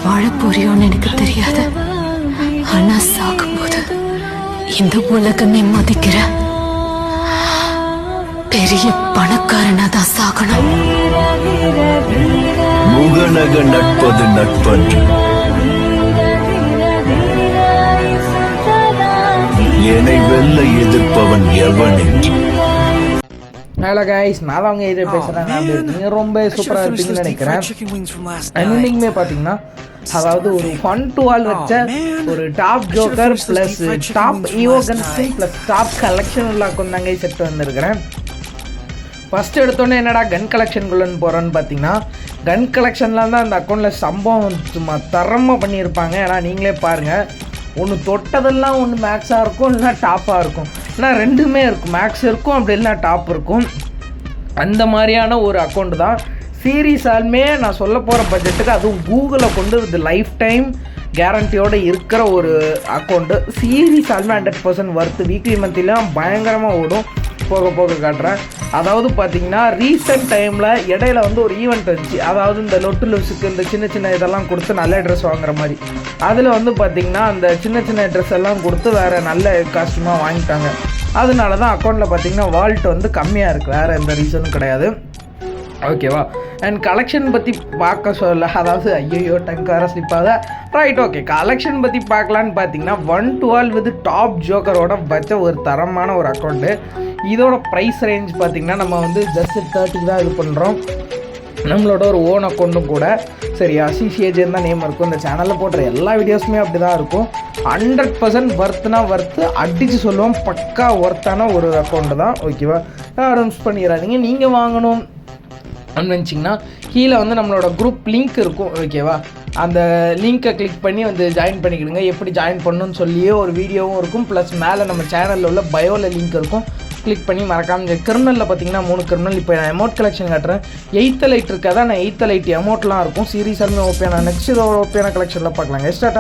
வாழ போறியோன்னு எனக்கு தெரியாது. ஆனா சாகும்போது இந்த உலகமே மதிக்கிற பெரிய பணக்காரனா தான் சாகணும். முகநக நட்பது நட்பன்று, என்னை வெல்ல எதிர்ப்பவன் எவன் என்று. ஹலோ கைஸ், நான் தான் அவங்க இதை பேசுகிறேன். நீங்கள் ரொம்ப சூப்பராக இருப்பீங்கன்னு நினைக்கிறேன். இன்னைக்குமே பார்த்தீங்கன்னா அதாவது ஒரு 1 to all வச்ச ஒரு top joker plus top ஈவோகன் skin plus top collection உள்ள அக்கௌண்ட் தாங்க செட் வந்திருக்கிறேன். ஃபஸ்ட்டு எடுத்தோன்னே என்னடா கன் கலெக்ஷனுக்குள்ளன்னு போகிறோன்னு பார்த்தீங்கன்னா, கன் கலெக்ஷன்லாம் தான் அந்த அக்கௌண்ட்டில் சம்பவம் சும்மா தரமாக பண்ணியிருப்பாங்க. ஏன்னா நீங்களே பாருங்கள், ஒன்று தொட்டதெல்லாம் ஒன்று மேக்ஸாக இருக்கும், இல்லைனா டாப்பாக இருக்கும், இல்லைனா ரெண்டுமே இருக்கும். மேக்ஸ் இருக்கும், அப்படி இல்லைனா டாப் இருக்கும். அந்த மாதிரியான ஒரு அக்கௌண்ட்டு தான். சீரியஸாலுமே நான் சொல்ல போகிற பட்ஜெட்டுக்கு, அதுவும் கூகுளில் கொண்டு இது லைஃப் டைம் கேரண்டியோடு இருக்கிற ஒரு அக்கௌண்ட்டு. சீரியஸாலுமே 100% ஒர்த்து. வீக்லி மந்த்லிலாம் பயங்கரமாக ஓடும். போக போக காட்டுறேன். அதாவது பார்த்தீங்கன்னா ரீசெண்ட் டைமில் இடையில வந்து ஒரு ஈவெண்ட் இருந்துச்சு. அதாவது இந்த லொட்டு லூஸுக்கு இந்த சின்ன சின்ன இதெல்லாம் கொடுத்து நல்ல ட்ரெஸ் வாங்குற மாதிரி. அதில் வந்து பார்த்திங்கன்னா அந்த சின்ன சின்ன ட்ரெஸ் எல்லாம் கொடுத்து வேறு நல்ல காஸ்ட்யூமாக வாங்கிட்டாங்க. அதனால தான் அக்கௌண்ட்டில் பார்த்திங்கன்னா வால்ட் வந்து கம்மியாக இருக்குது. வேறு எந்த ரீசனும் கிடையாது. ஓகேவா? அண்ட் கலெக்ஷன் பற்றி பார்க்க சொல்ல, அதாவது ஐயோ டங்கார ஸ்லிப்பாக ரைட். ஓகே, கலெக்ஷன் பற்றி பார்க்கலான்னு பார்த்தீங்கன்னா 1 to all வித் டாப் ஜோக்கரோட வச்ச ஒரு தரமான ஒரு அக்கௌண்ட்டு. இதோட ப்ரைஸ் ரேஞ்ச் பார்த்திங்கன்னா நம்ம வந்து ஜஸ்ட் 30 தான் இது பண்ணுறோம். நம்மளோட ஒரு ஓன் அக்கௌண்ட்டும் கூட. சரியா? சிசிஏஜின்னு தான் நேம் இருக்கும். இந்த சேனலில் போடுற எல்லா வீடியோஸுமே அப்படி தான் இருக்கும். 100% ஒர்த்துனா ஒர்த்து, அடித்து சொல்லுவோம். பக்கா ஒர்த்தான ஒரு அக்கௌண்ட்டு தான். ஓகேவா? யாரும் மிஸ் பண்ணிடாதீங்க. நீங்கள் வாங்கணும் நினச்சிங்கன்னா கீழே வந்து நம்மளோட குரூப் லிங்க் இருக்கும். ஓகேவா? அந்த லிங்க்கை கிளிக் பண்ணி வந்து ஜாயின் பண்ணிக்கிடுங்க. எப்படி ஜாயின் பண்ணணும்னு சொல்லியே ஒரு வீடியோவும் இருக்கும். ப்ளஸ் மேலே நம்ம சேனலில் உள்ள பயோவில் லிங்க் இருக்கும். கிளிக் பண்ணி மறக்காமல். கிரிமினலில் பார்த்தீங்கன்னா 3 கிரிமினல். இப்போ நான் எமௌண்ட் கலெக்ஷன் காட்டுறேன். 8th லைட் இருக்காதான், நான் 8th லைட் எமௌண்ட்லாம் இருக்கும். சீரியஸாலுமே ஓகே. நான் நெக்ஸ்ட் ஓகேயான கலெக்ஷனில் பார்க்கலாங்க. ஸ்டார்ட்